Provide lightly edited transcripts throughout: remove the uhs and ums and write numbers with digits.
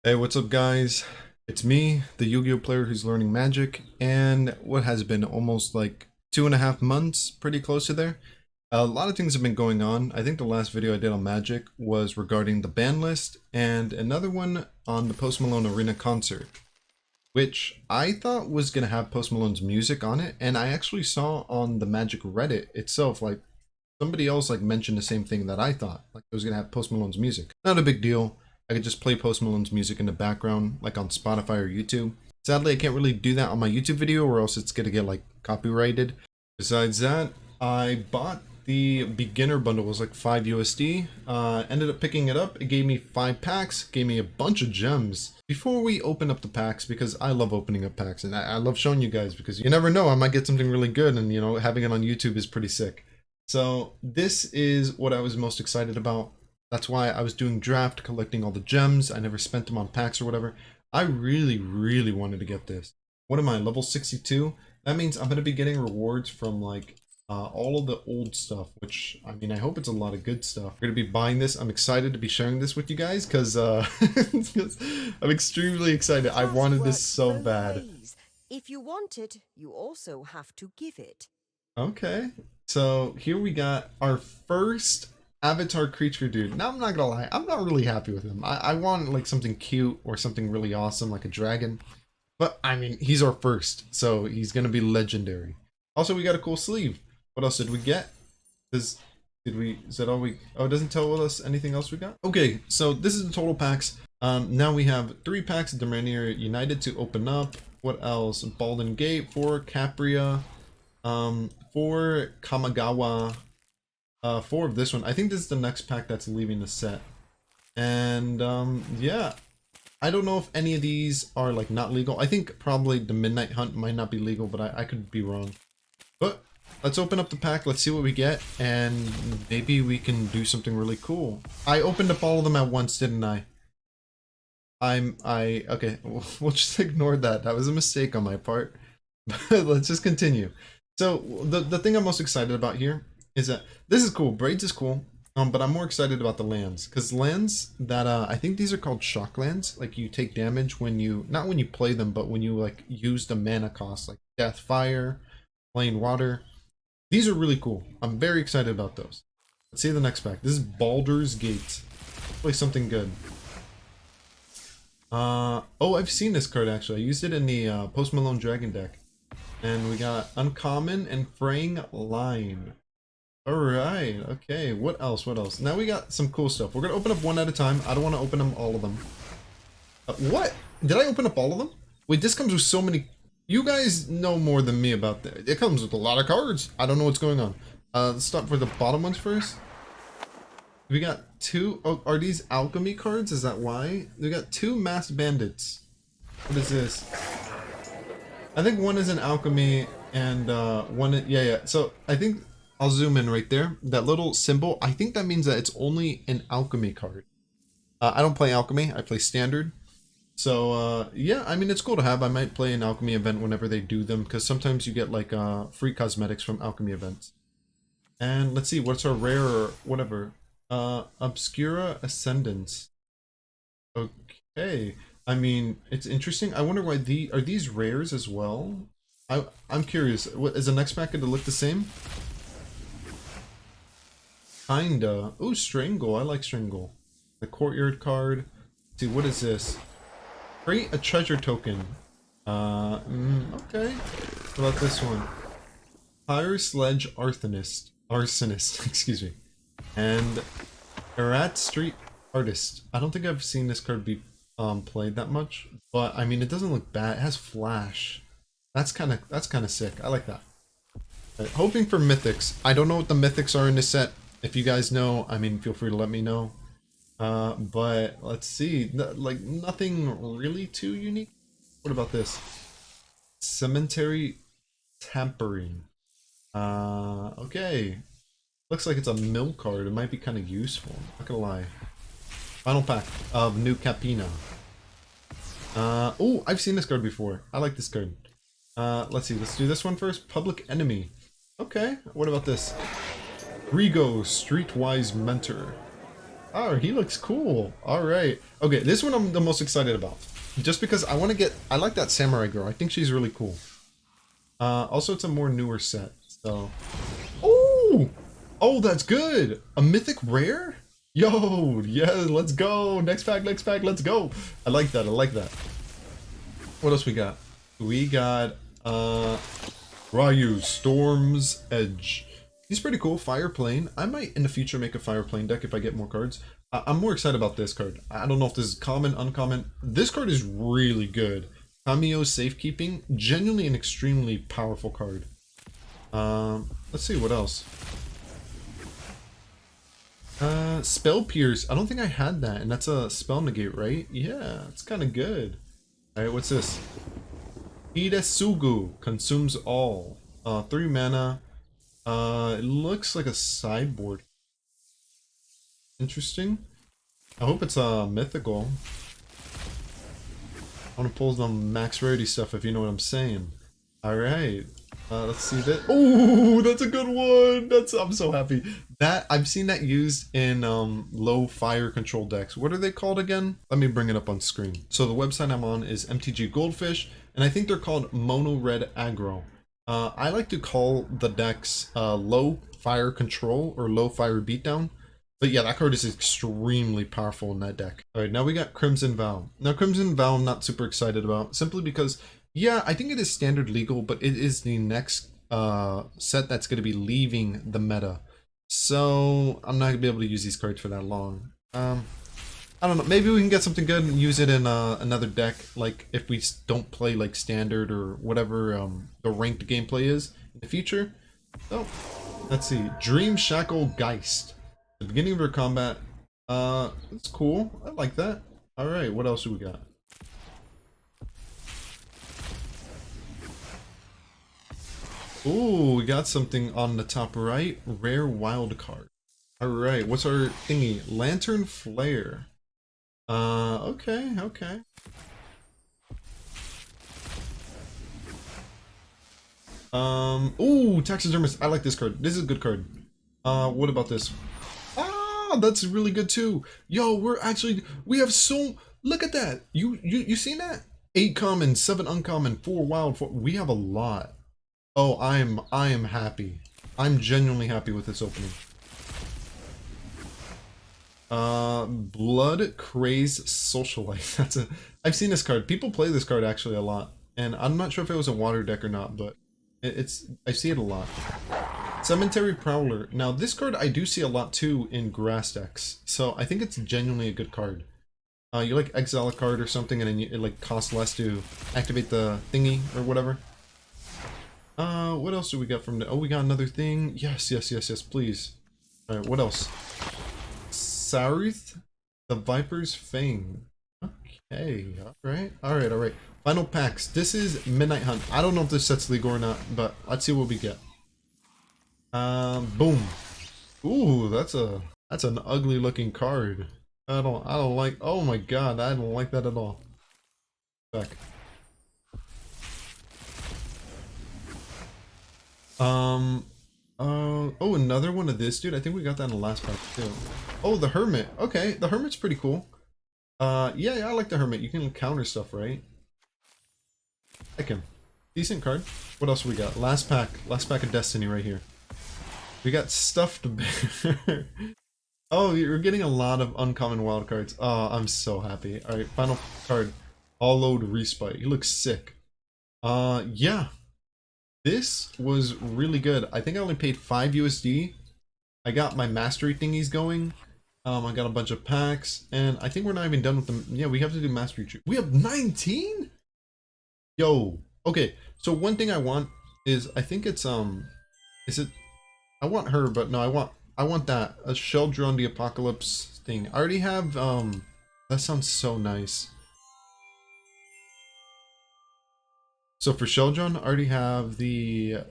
Hey, what's up guys? It's me, the Yu-Gi-Oh player who's learning Magic, and what has been almost like 2.5 months, pretty close to there. A lot of things have been going on. I think the last video I did on Magic was regarding the ban list, and another one on the Post Malone Arena concert, which I thought was going to have Post Malone's music on it, and I actually saw on the Magic Reddit itself, like, somebody else like mentioned the same thing that I thought, like it was going to have Post Malone's music. Not a big deal. I could just play Post Malone's music in the background, like on Spotify or YouTube. Sadly, I can't really do that on my YouTube video or else it's gonna get like copyrighted. Besides that, I bought the beginner bundle. It was like 5 USD. Ended up picking it up. It gave me 5 packs, gave me a bunch of gems. Before we open up the packs, because I love opening up packs and I love showing you guys because you never know, I might get something really good, and you know, having it on YouTube is pretty sick. So this is what I was most excited about. That's why I was doing draft, collecting all the gems. I never spent them on packs or whatever. I really wanted to get this. What am I, level 62? That means I'm going to be getting rewards from like all of the old stuff, which, I mean, I hope it's a lot of good stuff. I'm going to be buying this. I'm excited to be sharing this with you guys because I'm extremely excited. I wanted this so bad. If you want it, you also have to give it. Okay, so here we got our first avatar creature dude. Now I'm not gonna lie, I'm not really happy with him. I want like something cute or something really awesome like a dragon. But I mean, he's our first, so he's gonna be legendary. Also, we got a cool sleeve. What else did we get? Is that all we, oh, it doesn't tell us anything else we got? Okay, so this is the total packs. Now we have 3 packs of Dominion United to open up. What else? Baldin Gate, 4 Capria, 4 Kamigawa, 4 of this one. I think this is the next pack that's leaving the set. And yeah, I don't know if any of these are like not legal. I think probably the Midnight Hunt might not be legal, but I could be wrong. But let's open up the pack, let's see what we get, and maybe we can do something really cool. I opened up all of them at once, didn't I? Okay, we'll just ignore that. That was a mistake on my part. But let's just continue. So the thing I'm most excited about here is that this is cool. Braids is cool. But I'm more excited about the lands, because lands that I think these are called shock lands. Like you take damage when you, not when you play them, but when you like use the mana cost, like Death, Fire, Plain Water. These are really cool. I'm very excited about those. Let's see the next pack. This is Baldur's Gate. Play something good. Oh, I've seen this card actually. I used it in the Post Malone Dragon deck. And we got Uncommon and Fraying Line. Alright, okay, what else, what else? Now we got some cool stuff. We're gonna open up one at a time. I don't want to open them all of them. What? Did I open up all of them? Wait, this comes with so many... You guys know more than me about that. It comes with a lot of cards. I don't know what's going on. Let's start for the bottom ones first. We got 2... Oh, are these alchemy cards? Is that why? We got 2 masked bandits. What is this? I think one is an alchemy and one... Yeah. So I think... I'll zoom in right there. That little symbol, I think that means that it's only an alchemy card. I don't play alchemy, I play standard. So yeah, I mean, it's cool to have. I might play an alchemy event whenever they do them, because sometimes you get like free cosmetics from alchemy events. And let's see, what's our rare or whatever? Obscura Ascendance. Okay. I mean, it's interesting. I wonder why are these rares as well? I'm curious. What is the next pack going to look the same? Kinda. Ooh, Strangle. I like Strangle. The Courtyard card. Let's see, what is this? Create a treasure token. Okay. What about this one? Fire Sledge Arsonist, excuse me. And Erat Street Artist. I don't think I've seen this card be played that much, but I mean, it doesn't look bad. It has flash. That's kind of sick. I like that. Hoping for mythics. I don't know what the mythics are in this set. If you guys know, I mean, feel free to let me know. But let's see. Like, nothing really too unique. What about this? Cemetery Tampering. Okay. Looks like it's a mill card. It might be kind of useful. Not gonna lie. Final pack of New Capina. Oh, I've seen this card before. I like this card. Let's see. Let's do this one first. Public Enemy. Okay. What about this? Rigo, Streetwise Mentor. Oh, he looks cool. All right. Okay, this one I'm the most excited about. Just because I want to get... I like that samurai girl. I think she's really cool. Also, it's a more newer set, so... Oh! Oh, that's good! A mythic rare? Yo, yeah, let's go! Next pack, let's go! I like that, I like that. What else we got? We got, Ryu, Storm's Edge. He's pretty cool. Fire Plane. I might in the future make a Fire Plane deck if I get more cards. I'm more excited about this card. I don't know if this is common, uncommon. This card is really good. Cameo Safekeeping. Genuinely an extremely powerful card. Let's see what else. Spell Pierce. I don't think I had that, and that's a spell negate, right? Yeah, it's kind of good. Alright, what's this? Hidesugu consumes all. 3 mana. It looks like a sideboard. Interesting. I hope it's mythical. I want to pull some max rarity stuff if you know what I'm saying. Alright. Let's see that. Oh, that's a good one. I'm so happy. That I've seen that used in low fire control decks. What are they called again? Let me bring it up on screen. So the website I'm on is MTGA Goldfish, and I think they're called Mono Red Aggro. I like to call the decks low fire control or low fire beatdown. But yeah, that card is extremely powerful in that deck. Alright, now we got Crimson Vow. Now Crimson Vow I'm not super excited about, simply because, yeah, I think it is standard legal, but it is the next set that's going to be leaving the meta. So I'm not going to be able to use these cards for that long. I don't know, maybe we can get something good and use it in another deck, like if we don't play like standard or whatever the ranked gameplay is in the future. So, let's see. Dream Shackle Geist. The beginning of her combat. It's cool. I like that. Alright, what else do we got? Ooh, we got something on the top right. Rare wild card. Alright, what's our thingy? Lantern Flare. Okay, okay. Ooh, Taxidermist. I like this card. This is a good card. What about this? Ah, that's really good too. Yo, we have so, look at that. You seen that? 8 common, 7 uncommon, 4 wild, 4. We have a lot. Oh, I am happy. I'm genuinely happy with this opening. Blood Craze Socialite. I've seen this card. People play this card actually a lot. And I'm not sure if it was a water deck or not, but I see it a lot. Cemetery Prowler. Now this card I do see a lot too in grass decks. So I think it's genuinely a good card. You like exile a card or something and then it like costs less to activate the thingy or whatever. What else do we got from the... Oh, we got another thing. Yes, please. Alright, what else? Saruth, the Viper's Fang. Okay, alright. Final packs. This is Midnight Hunt. I don't know if this set's legal or not, but let's see what we get. Boom. Ooh, that's an ugly looking card. I don't like... Oh my god, I don't like that at all. Back. Oh, another one of this, dude. I think we got that in the last pack too. Oh, the Hermit. Okay, the Hermit's pretty cool. Yeah, I like the Hermit. You can counter stuff, right? I like him. Decent card. What else we got? Last pack of Destiny right here. We got Stuffed Bear. Oh, you're getting a lot of uncommon wild cards. Oh, I'm so happy. Alright, final card. Hollowed Respite. He looks sick. Yeah. This was really good. I think I only paid 5 USD. I got my mastery thingies going. I got a bunch of packs, and I think we're not even done with them. Yeah, we have to do mastery tree. We have 19? Yo. Okay, so one thing I want is, I think it's, is it, I want her, but no, I want that, a Sheldron the Apocalypse thing. I already have, that sounds so nice. So for Sheldron, I already have the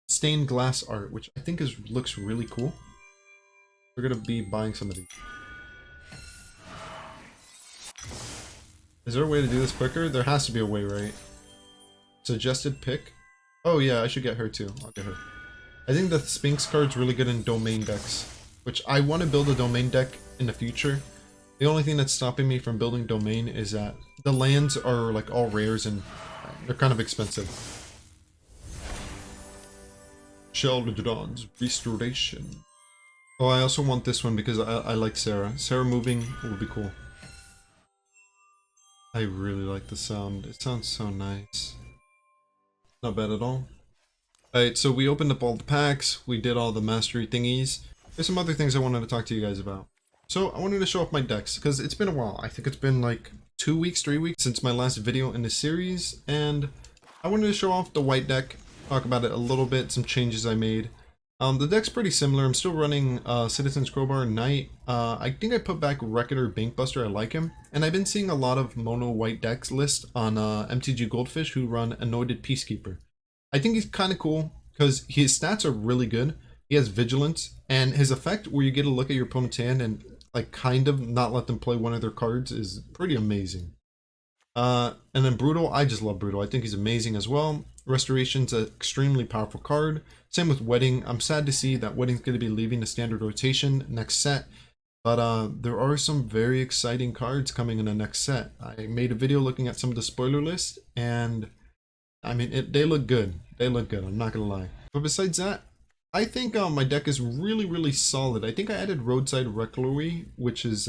stained glass art, which I think looks really cool. We're gonna be buying some of these. Is there a way to do this quicker? There has to be a way, right? Suggested pick? Oh yeah, I should get her too. I'll get her. I think the Sphinx card's really good in domain decks. which I want to build a domain deck in the future. The only thing that's stopping me from building domain is that the lands are like all rares and they're kind of expensive. Sheldon's Restoration. Oh, I also want this one because I like Sarah. Sarah moving would be cool. I really like the sound. It sounds so nice. Not bad at all. Alright, so we opened up all the packs. We did all the mastery thingies. There's some other things I wanted to talk to you guys about. So I wanted to show off my decks because it's been a while. I think it's been like 2 weeks, 3 weeks since my last video in the series. And I wanted to show off the white deck. Talk about it a little bit, some changes I made. The deck's pretty similar. I'm still running Citizen's Crowbar Knight. I think I put back Reckoner Bankbuster. I like him. And I've been seeing a lot of mono white decks list on MTG Goldfish who run Anointed Peacekeeper. I think he's kind of cool because his stats are really good. He has Vigilance, and his effect where you get a look at your opponent's hand and like kind of not let them play one of their cards is pretty amazing. And then Brutal, I just love Brutal. I think he's amazing as well. Restoration's an extremely powerful card. Same with Wedding. I'm sad to see that Wedding's going to be leaving the standard rotation next set. But there are some very exciting cards coming in the next set. I made a video looking at some of the spoiler list, and I mean, they look good. They look good, I'm not going to lie. But besides that, I think my deck is really solid. I think I added Roadside Revelry, which is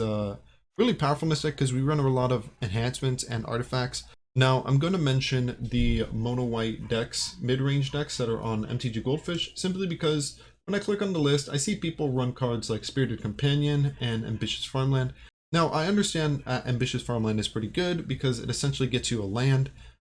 really powerful in this deck because we run a lot of enhancements and artifacts. Now, I'm going to mention the mono white decks, mid-range decks that are on MTG Goldfish, simply because when I click on the list, I see people run cards like Spirited Companion and Ambitious Farmland. Now, I understand Ambitious Farmland is pretty good because it essentially gets you a land,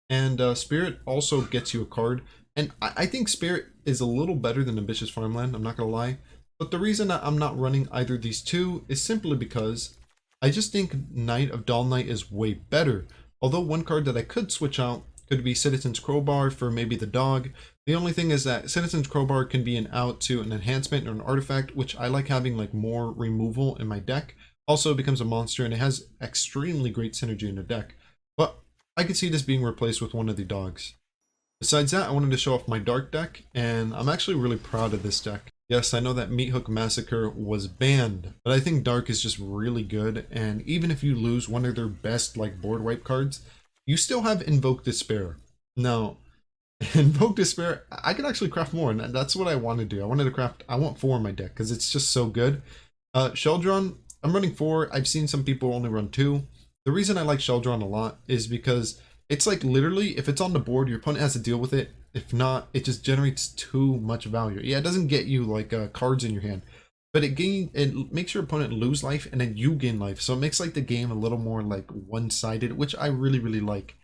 and Spirit also gets you a card. And I think Spirit is a little better than Ambitious Farmland, I'm not going to lie. But the reason that I'm not running either of these two is simply because I just think Knight of Dull Knight is way better. Although one card that I could switch out could be Citizen's Crowbar for maybe the dog. The only thing is that Citizen's Crowbar can be an out to an enhancement or an artifact, which I like having like more removal in my deck. Also, it becomes a monster and it has extremely great synergy in the deck. But I could see this being replaced with one of the dogs. Besides that, I wanted to show off my Dark deck, and I'm actually really proud of this deck. Yes, I know that Meat Hook Massacre was banned, but I think Dark is just really good, and even if you lose one of their best like board wipe cards, you still have Invoke Despair. Now, Invoke Despair, I can actually craft more, and that's what I want to do. I want 4 in my deck, because it's just so good. Sheldron, I'm running 4. I've seen some people only run 2. The reason I like Sheldron a lot is because it's like literally, if it's on the board, your opponent has to deal with it. If not, it just generates too much value. Yeah, it doesn't get you like cards in your hand, but it makes your opponent lose life and then you gain life. So it makes like the game a little more like one-sided, which I really like.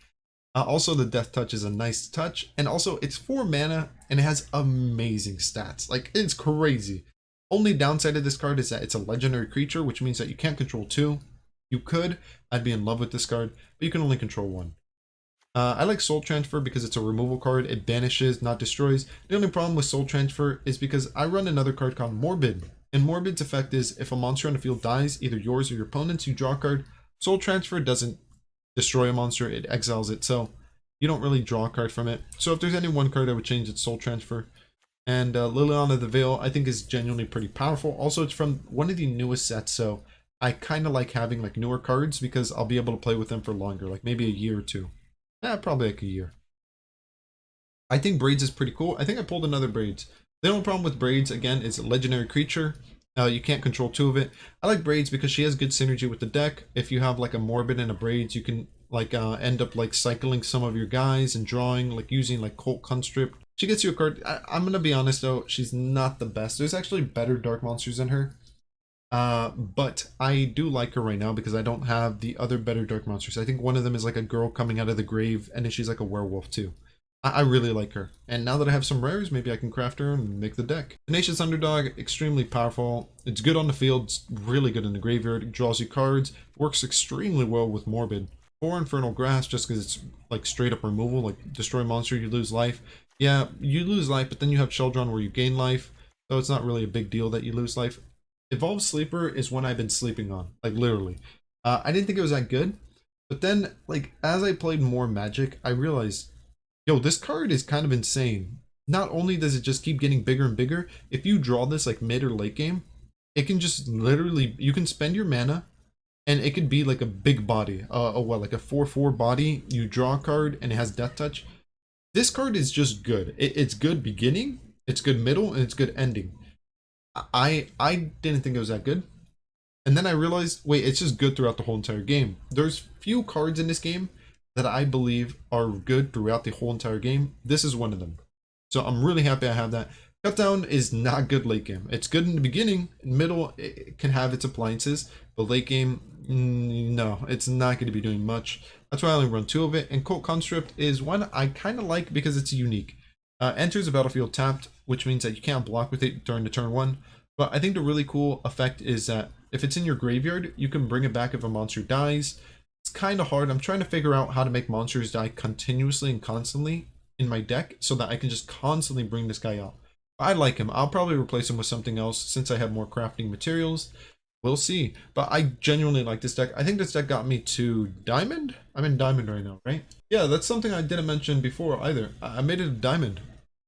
Also, the Death Touch is a nice touch, and also it's 4 mana and it has amazing stats. Like, it's crazy. Only downside of this card is that it's a legendary creature, which means that you can't control 2. You could. I'd be in love with this card, but you can only control 1. I like Soul Transfer because it's a removal card. It banishes, not destroys. The only problem with Soul Transfer is because I run another card called Morbid. And Morbid's effect is if a monster on the field dies, either yours or your opponent's, you draw a card. Soul Transfer doesn't destroy a monster, it exiles it. So you don't really draw a card from it. So if there's any one card I would change, it's Soul Transfer. And Liliana the Veil, I think, is genuinely pretty powerful. Also, it's from one of the newest sets, so I kind of like having like newer cards because I'll be able to play with them for longer, like maybe a year or 2. Yeah, probably like a year. I think Braids is pretty cool. I think I pulled another Braids. The only problem with Braids, again, is a legendary creature. You can't control 2 of it. I like Braids because she has good synergy with the deck. If you have like a Morbid and a Braids, you can like end up like cycling some of your guys and drawing, like using like Colt Constrict. She gets you a card. I'm going to be honest though, she's not the best. There's actually better Dark Monsters than her. But I do like her right now because I don't have the other better Dark Monsters. I think one of them is like a girl coming out of the grave, and then she's like a werewolf too. I really like her. And now that I have some rares, maybe I can craft her and make the deck. Tenacious Underdog, extremely powerful. It's good on the field, it's really good in the graveyard. It draws you cards, works extremely well with Morbid. 4 Infernal Grasp, just because it's like straight up removal, like destroy monster, you lose life. Yeah, you lose life, but then you have Sheldron where you gain life, so it's not really a big deal that you lose life. Evolved Sleeper is one I've been sleeping on, like literally. I didn't think it was that good, but then like as I played more Magic, I realized, yo, this card is kind of insane. Not only does it just keep getting bigger and bigger, if you draw this like mid or late game, it can just literally, you can spend your mana and it could be like a big body, like a 4/4 body. You draw a card and it has death touch. This card is just good. It's good beginning, it's good middle, and it's good ending. I didn't think it was that good. And then I realized, wait, it's just good throughout the whole entire game. There's few cards in this game that I believe are good throughout the whole entire game. This is one of them. So I'm really happy I have that. Cutdown is not good late game. It's good in the beginning, middle, it can have its appliances, but late game, no, it's not going to be doing much. That's why I only run 2 of it. And Cult Conscript is one I kind of like because it's unique. Enters the battlefield tapped, which means that you can't block with it during the turn 1. But I think the really cool effect is that if it's in your graveyard, you can bring it back if a monster dies. It's kind of hard. I'm trying to figure out how to make monsters die continuously and constantly in my deck so that I can just constantly bring this guy out. I like him. I'll probably replace him with something else since I have more crafting materials. We'll see. But I genuinely like this deck. I think this deck got me to Diamond. I'm in Diamond right now, right? Yeah, that's something I didn't mention before either. I made it a Diamond.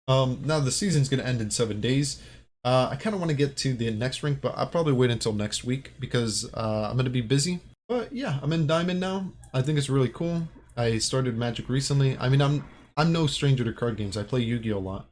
Now the season's going to end in 7 days. I kind of want to get to the next rank, but I'll probably wait until next week because I'm going to be busy. But yeah, I'm in Diamond now. I think it's really cool. I started Magic recently. I mean, I'm no stranger to card games. I play Yu-Gi-Oh! A lot.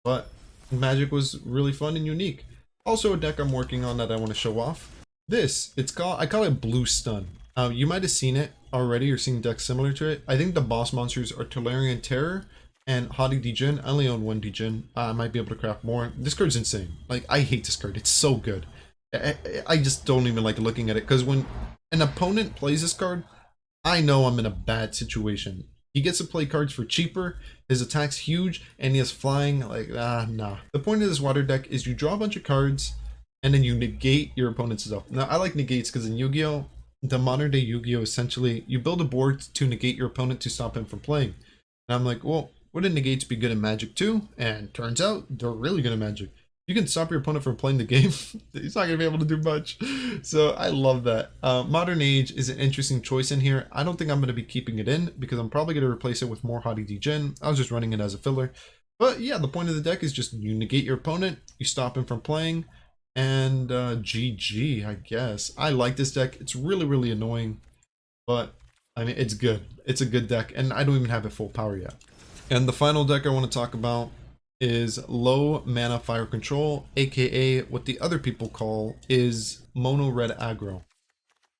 But Magic was really fun and unique. Also a deck I'm working on that I want to show off. I call it Blue Stun. You might have seen it already or seen decks similar to it. I think the boss monsters are Tolarian Terror and Haughty Djinn. I only own 1 Djinn. I might be able to craft more. This card's insane. Like, I hate this card. It's so good. I just don't even like looking at it because when an opponent plays this card, I know I'm in a bad situation. He gets to play cards for cheaper, his attack's huge, and he has flying, like, nah. The point of this water deck is you draw a bunch of cards, and then you negate your opponent's stuff. Now, I like negates because in Yu-Gi-Oh!, the modern day Yu-Gi-Oh! Essentially, you build a board to negate your opponent to stop him from playing. And I'm like, well, wouldn't negates be good in Magic too? And turns out, they're really good in Magic. You can stop your opponent from playing the game. He's not going to be able to do much. So I love that. Modern Age is an interesting choice in here. I don't think I'm going to be keeping it in because I'm probably going to replace it with more Haughty Djinn. I was just running it as a filler. But yeah, the point of the deck is just you negate your opponent, you stop him from playing, and GG, I guess. I like this deck. It's really, really annoying, but I mean, it's good. It's a good deck, and I don't even have it full power yet. And the final deck I want to talk about is low mana fire control, aka what the other people call is mono red aggro.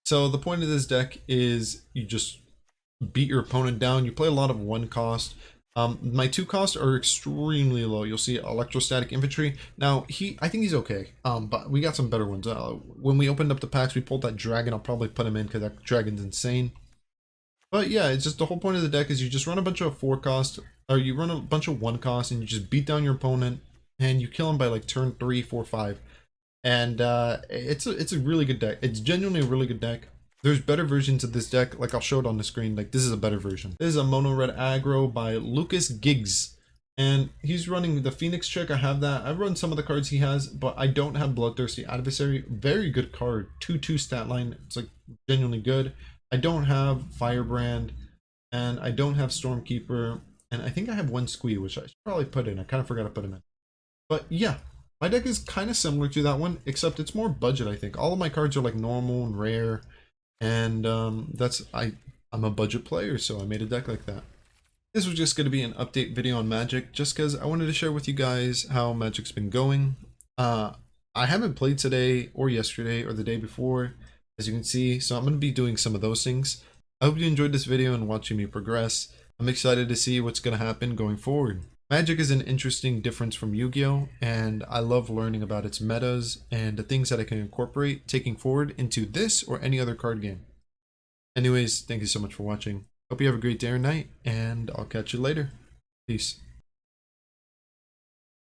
So the point of this deck is you just beat your opponent down. You play a lot of 1 cost. My 2 costs are extremely low. You'll see electrostatic infantry. Now I think he's okay. But we got some better ones. When we opened up the packs, we pulled that dragon. I'll probably put him in because that dragon's insane. But yeah, it's just the whole point of the deck is you just run a bunch of 4 cost, or you run a bunch of 1 cost, and you just beat down your opponent, and you kill him by like turn 3, 4, 5. And it's a really good deck. It's genuinely a really good deck. There's better versions of this deck, like I'll show it on the screen. Like this is a better version. This is a mono red aggro by Lucas Giggs, and he's running the Phoenix Trick. I have that. I've run some of the cards he has, but I don't have Bloodthirsty Adversary. Very good card. 2/2 stat line. It's like genuinely good. I don't have Firebrand, and I don't have Stormkeeper, and I think I have 1 Squee, which I should probably put in. I kind of forgot to put him in. But yeah, my deck is kind of similar to that one, except it's more budget, I think. All of my cards are like normal and rare, and I'm a budget player, so I made a deck like that. This was just going to be an update video on Magic, just because I wanted to share with you guys how Magic's been going. I haven't played today or yesterday or the day before, as you can see, so I'm going to be doing some of those things. I hope you enjoyed this video and watching me progress. I'm excited to see what's going to happen going forward. Magic is an interesting difference from Yu-Gi-Oh! And I love learning about its metas and the things that I can incorporate taking forward into this or any other card game. Anyways, thank you so much for watching. Hope you have a great day or night, and I'll catch you later. Peace.